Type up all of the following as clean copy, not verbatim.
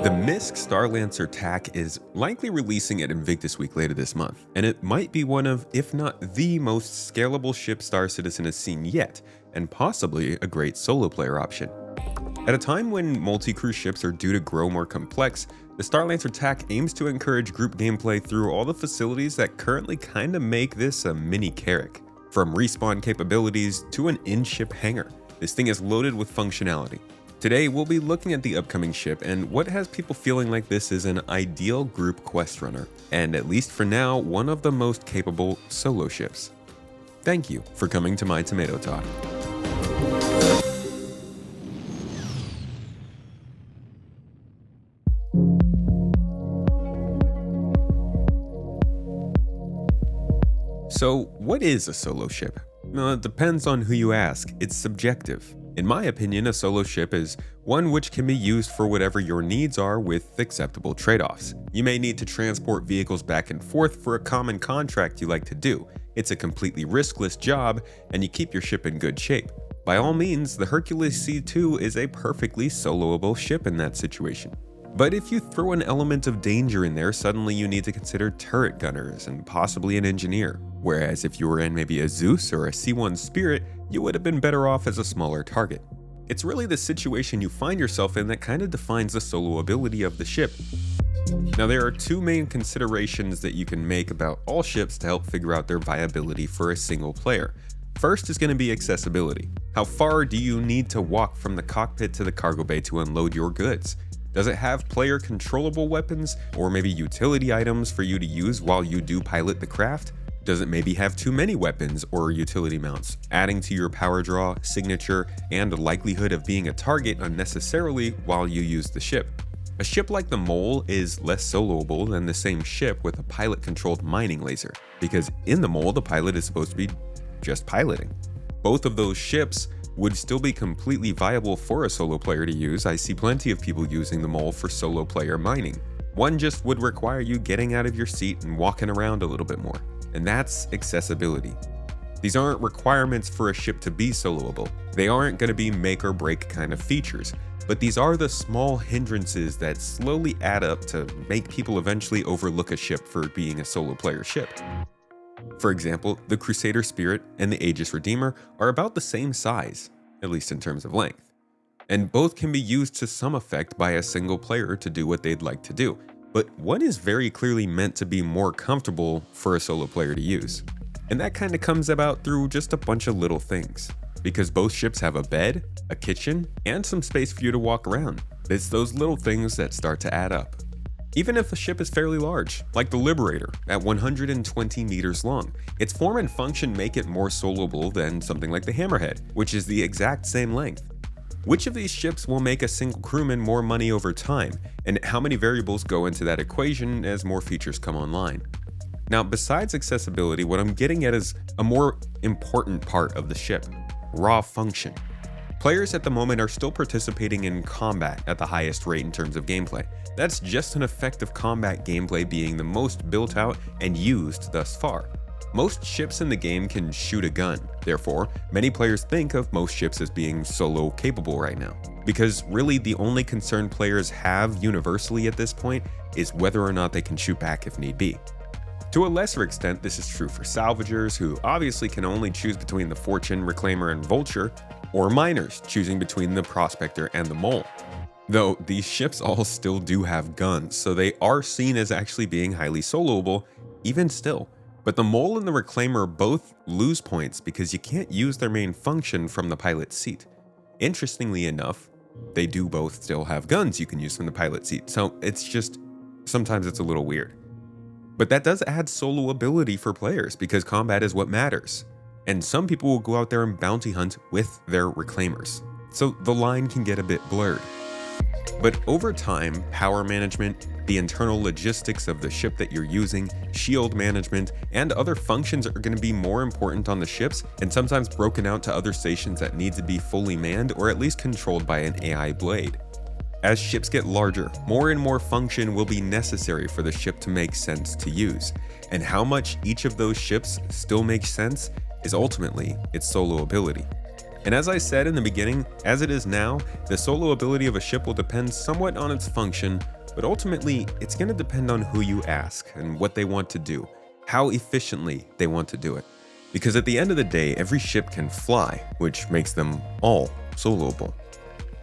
The MISC Starlancer TAC is likely releasing at Invictus Week later this month, and it might be one of, if not the most scalable ship Star Citizen has seen yet, and possibly a great solo player option. At a time when multi-crew ships are due to grow more complex, the Starlancer TAC aims to encourage group gameplay through all the facilities that currently kinda make this a mini Carrack. From respawn capabilities to an in-ship hangar, this thing is loaded with functionality. Today, we'll be looking at the upcoming ship and what has people feeling like this is an ideal group quest runner, and at least for now, one of the most capable solo ships. Thank you for coming to my Tomato Talk. So, what is a solo ship? Well, it depends on who you ask. It's subjective. In my opinion, a solo ship is one which can be used for whatever your needs are with acceptable trade-offs. You may need to transport vehicles back and forth for a common contract you like to do. It's a completely riskless job, and you keep your ship in good shape. By all means, the Hercules C2 is a perfectly soloable ship in that situation. But if you throw an element of danger in there, suddenly you need to consider turret gunners and possibly an engineer. Whereas if you were in maybe a Zeus or a C1 Spirit, you would have been better off as a smaller target. It's really the situation you find yourself in that kind of defines the solo ability of the ship. Now, there are two main considerations that you can make about all ships to help figure out their viability for a single player. First is going to be accessibility. How far do you need to walk from the cockpit to the cargo bay to unload your goods? Does it have player controllable weapons or maybe utility items for you to use while you do pilot the craft? Does it maybe have too many weapons or utility mounts, adding to your power draw, signature, and likelihood of being a target unnecessarily while you use the ship? A ship like the Mole is less soloable than the same ship with a pilot-controlled mining laser, because in the Mole the pilot is supposed to be just piloting. Both of those ships would still be completely viable for a solo player to use. I see plenty of people using the Mole for solo player mining. One just would require you getting out of your seat and walking around a little bit more. And that's accessibility. These aren't requirements for a ship to be soloable. They aren't going to be make or break kind of features, but these are the small hindrances that slowly add up to make people eventually overlook a ship for being a solo player ship. For example, the Crusader Spirit and the Aegis Redeemer are about the same size, at least in terms of length, and both can be used to some effect by a single player to do what they'd like to do. But one is very clearly meant to be more comfortable for a solo player to use. And that kind of comes about through just a bunch of little things. Because both ships have a bed, a kitchen, and some space for you to walk around. It's those little things that start to add up. Even if a ship is fairly large, like the Liberator at 120 meters long, its form and function make it more soloable than something like the Hammerhead, which is the exact same length. Which of these ships will make a single crewman more money over time, and how many variables go into that equation as more features come online? Now, besides accessibility, what I'm getting at is a more important part of the ship: raw function. Players at the moment are still participating in combat at the highest rate in terms of gameplay. That's just an effect of combat gameplay being the most built out and used thus far. Most ships in the game can shoot a gun, therefore, many players think of most ships as being solo capable right now. Because really the only concern players have universally at this point is whether or not they can shoot back if need be. To a lesser extent, this is true for salvagers, who obviously can only choose between the Fortune, Reclaimer, and Vulture, or miners, choosing between the Prospector and the Mole. Though these ships all still do have guns, so they are seen as actually being highly soloable, even still. But the Mole and the Reclaimer both lose points because you can't use their main function from the pilot's seat. Interestingly enough, they do both still have guns you can use from the pilot's seat, so it's just, sometimes it's a little weird. But that does add solo ability for players because combat is what matters. And some people will go out there and bounty hunt with their Reclaimers, so the line can get a bit blurred. But over time, power management, the internal logistics of the ship that you're using, shield management, and other functions are going to be more important on the ships, and sometimes broken out to other stations that need to be fully manned or at least controlled by an AI blade. As ships get larger, more and more function will be necessary for the ship to make sense to use, and how much each of those ships still makes sense is ultimately its solo ability. And as I said in the beginning, as it is now, the solo ability of a ship will depend somewhat on its function, but ultimately, it's going to depend on who you ask and what they want to do, how efficiently they want to do it. Because at the end of the day, every ship can fly, which makes them all soloable.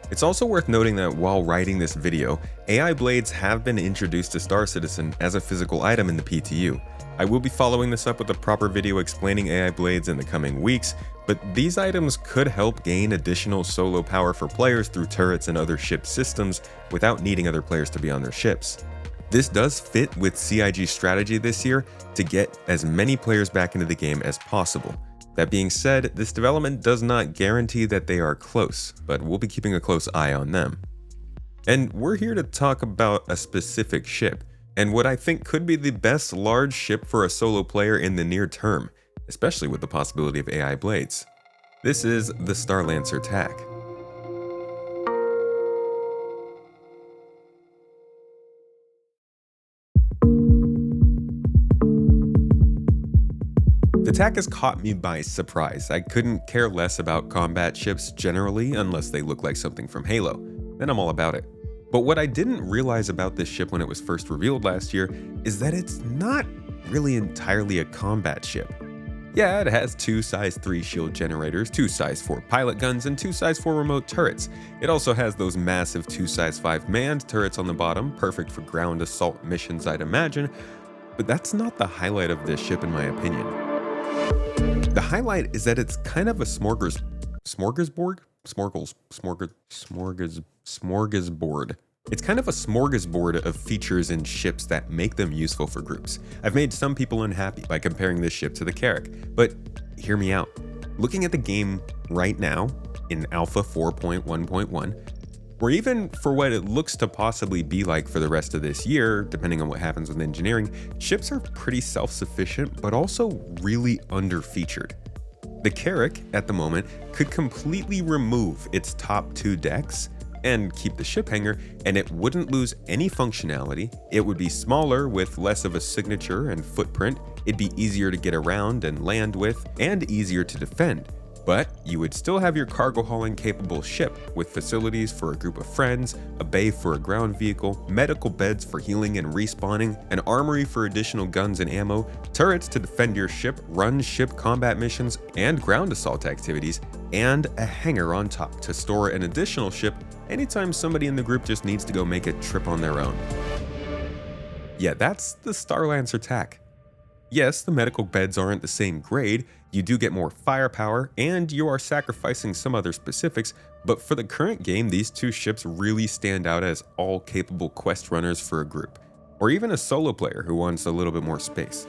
It's also worth noting that while writing this video, AI blades have been introduced to Star Citizen as a physical item in the PTU. I will be following this up with a proper video explaining AI blades in the coming weeks, but these items could help gain additional solo power for players through turrets and other ship systems without needing other players to be on their ships. This does fit with CIG's strategy this year to get as many players back into the game as possible. That being said, this development does not guarantee that they are close, but we'll be keeping a close eye on them. And we're here to talk about a specific ship, and what I think could be the best large ship for a solo player in the near term, especially with the possibility of AI blades. This is the Starlancer TAC. The TAC has caught me by surprise. I couldn't care less about combat ships generally unless they look like something from Halo. Then I'm all about it. But what I didn't realize about this ship when it was first revealed last year is that it's not really entirely a combat ship. Yeah, it has 2 size 3 shield generators, 2 size 4 pilot guns, and 2 size 4 remote turrets. It also has those massive 2 size 5 manned turrets on the bottom, perfect for ground assault missions I'd imagine. But that's not the highlight of this ship in my opinion. The highlight is that it's kind of a smorgasbord. It's kind of a smorgasbord of features and ships that make them useful for groups. I've made some people unhappy by comparing this ship to the Carrack, but hear me out. Looking at the game right now in Alpha 4.1.1, or even for what it looks to possibly be like for the rest of this year, depending on what happens with engineering, ships are pretty self-sufficient, but also really under-featured. The Carrack, at the moment, could completely remove its top 2 decks and keep the ship hangar, and it wouldn't lose any functionality. It would be smaller with less of a signature and footprint. It'd be easier to get around and land with, and easier to defend. But you would still have your cargo hauling capable ship with facilities for a group of friends, a bay for a ground vehicle, medical beds for healing and respawning, an armory for additional guns and ammo, turrets to defend your ship, run ship combat missions and ground assault activities, and a hangar on top to store an additional ship anytime somebody in the group just needs to go make a trip on their own. Yeah, that's the Starlancer TAC. Yes, the medical beds aren't the same grade, you do get more firepower, and you are sacrificing some other specifics, but for the current game, these 2 ships really stand out as all capable quest runners for a group, or even a solo player who wants a little bit more space.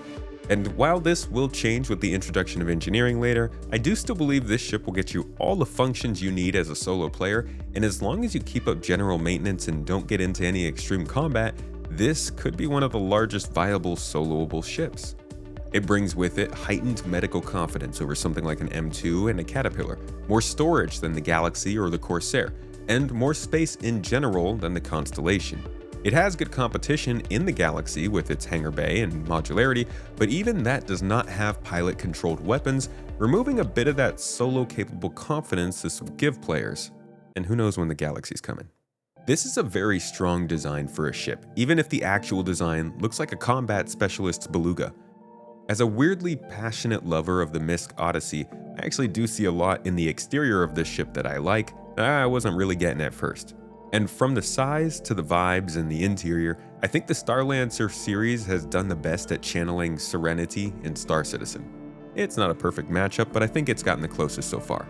And while this will change with the introduction of engineering later, I do still believe this ship will get you all the functions you need as a solo player, and as long as you keep up general maintenance and don't get into any extreme combat, this could be one of the largest viable soloable ships. It brings with it heightened medical confidence over something like an M2 and a Caterpillar, more storage than the Galaxy or the Corsair, and more space in general than the Constellation. It has good competition in the Galaxy with its hangar bay and modularity, but even that does not have pilot-controlled weapons, removing a bit of that solo-capable confidence this will give players. And who knows when the Galaxy's coming. This is a very strong design for a ship, even if the actual design looks like a combat specialist's beluga. As a weirdly passionate lover of the MISC Odyssey, I actually do see a lot in the exterior of this ship that I like, that I wasn't really getting at first. And from the size to the vibes and the interior, I think the Starlancer series has done the best at channeling Serenity in Star Citizen. It's not a perfect matchup, but I think it's gotten the closest so far.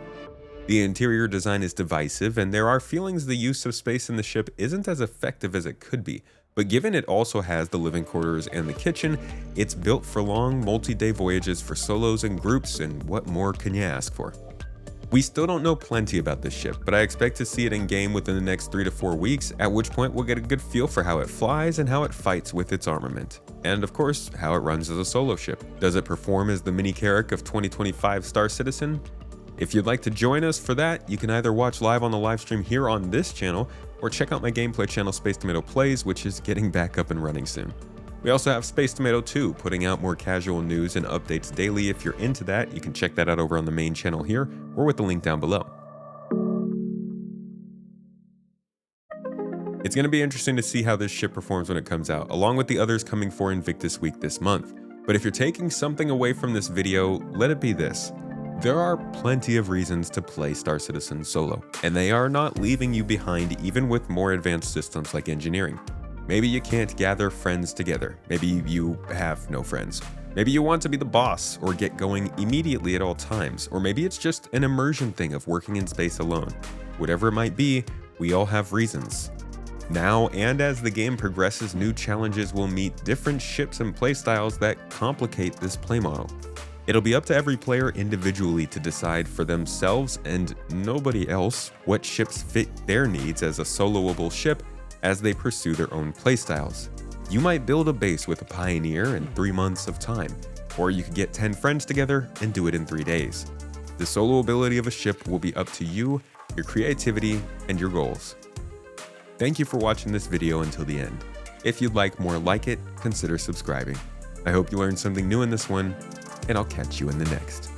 The interior design is divisive, and there are feelings the use of space in the ship isn't as effective as it could be. But given it also has the living quarters and the kitchen, it's built for long multi-day voyages for solos and groups, and what more can you ask for? We still don't know plenty about this ship, but I expect to see it in game within the next 3 to 4 weeks, at which point we'll get a good feel for how it flies and how it fights with its armament. And of course, how it runs as a solo ship. Does it perform as the mini Carrack of 2025 Star Citizen? If you'd like to join us for that, you can either watch live on the live stream here on this channel, or check out my gameplay channel Space Tomato Plays, which is getting back up and running soon. We also have Space Tomato 2, putting out more casual news and updates daily. If you're into that, you can check that out over on the main channel here, or with the link down below. It's going to be interesting to see how this ship performs when it comes out, along with the others coming for Invictus Week this month. But if you're taking something away from this video, let it be this. There are plenty of reasons to play Star Citizen solo, and they are not leaving you behind even with more advanced systems like engineering. Maybe you can't gather friends together, maybe you have no friends. Maybe you want to be the boss or get going immediately at all times, or maybe it's just an immersion thing of working in space alone. Whatever it might be, we all have reasons. Now and as the game progresses, new challenges will meet different ships and playstyles that complicate this play model. It'll be up to every player individually to decide for themselves and nobody else what ships fit their needs as a soloable ship as they pursue their own playstyles. You might build a base with a Pioneer in 3 months of time, or you could get 10 friends together and do it in 3 days. The solo ability of a ship will be up to you, your creativity, and your goals. Thank you for watching this video until the end. If you'd like more like it, consider subscribing. I hope you learned something new in this one, and I'll catch you in the next.